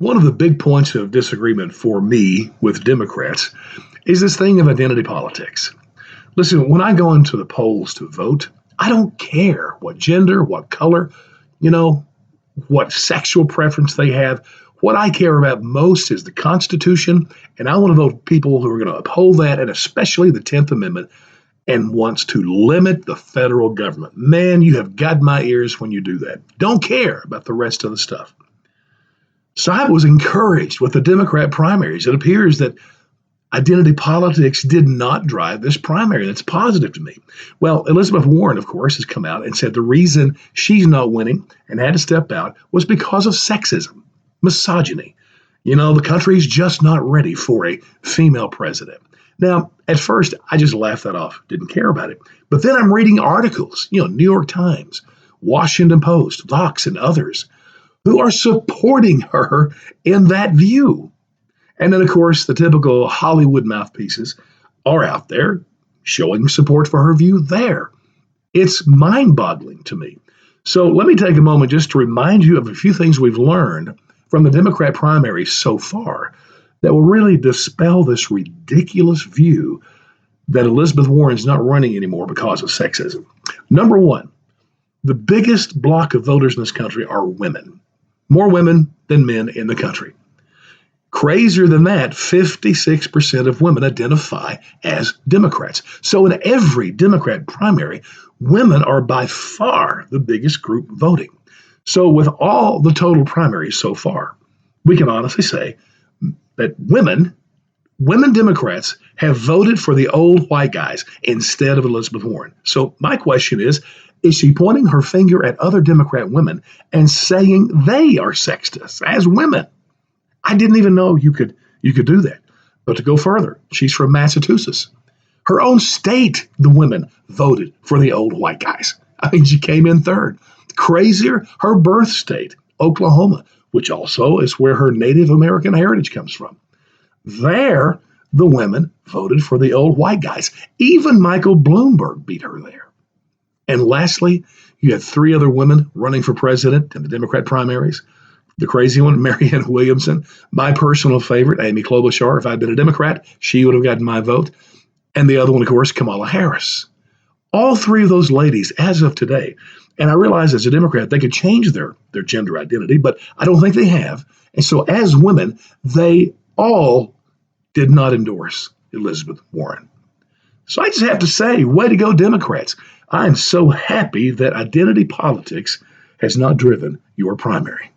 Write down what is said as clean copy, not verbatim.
One of the big points of disagreement for me with Democrats is this thing of identity politics. Listen, when I go into the polls to vote, I don't care what gender, what color, you know, what sexual preference they have. What I care about most is the Constitution, and I want to vote people who are going to uphold that, and especially the 10th Amendment, and wants to limit the federal government. Man, you have got my ears when you do that. Don't care about the rest of the stuff. So I was encouraged with the Democrat primaries. It appears that identity politics did not drive this primary. That's positive to me. Well, Elizabeth Warren, of course, has come out and said the reason she's not winning and had to step out was because of sexism, misogyny. The country's just not ready for a female president. Now, at first, I just laughed that off, didn't care about it. But then I'm reading articles, New York Times, Washington Post, Vox, and others, who are supporting her in that view. And then, of course, the typical Hollywood mouthpieces are out there showing support for her view there. It's mind-boggling to me. So let me take a moment just to remind you of a few things we've learned from the Democrat primary so far that will really dispel this ridiculous view that Elizabeth Warren's not running anymore because of sexism. Number one, the biggest block of voters in this country are women. More women than men in the country. Crazier than that, 56% of women identify as Democrats. So in every Democrat primary, women are by far the biggest group voting. So with all the total primaries so far, we can honestly say that women Democrats have voted for the old white guys instead of Elizabeth Warren. So my question is she pointing her finger at other Democrat women and saying they are sexists as women? I didn't even know you could do that. But to go further, she's from Massachusetts. Her own state, the women voted for the old white guys. I mean, she came in third. Crazier, her birth state, Oklahoma, which also is where her Native American heritage comes from. There, the women voted for the old white guys. Even Michael Bloomberg beat her there. And lastly, you had three other women running for president in the Democrat primaries. The crazy one, Marianne Williamson, my personal favorite, Amy Klobuchar. If I'd been a Democrat, she would have gotten my vote. And the other one, of course, Kamala Harris. All three of those ladies, as of today, and I realize as a Democrat, they could change their gender identity, but I don't think they have. And so as women, they all did not endorse Elizabeth Warren. So I just have to say, way to go, Democrats. I'm so happy that identity politics has not driven your primary.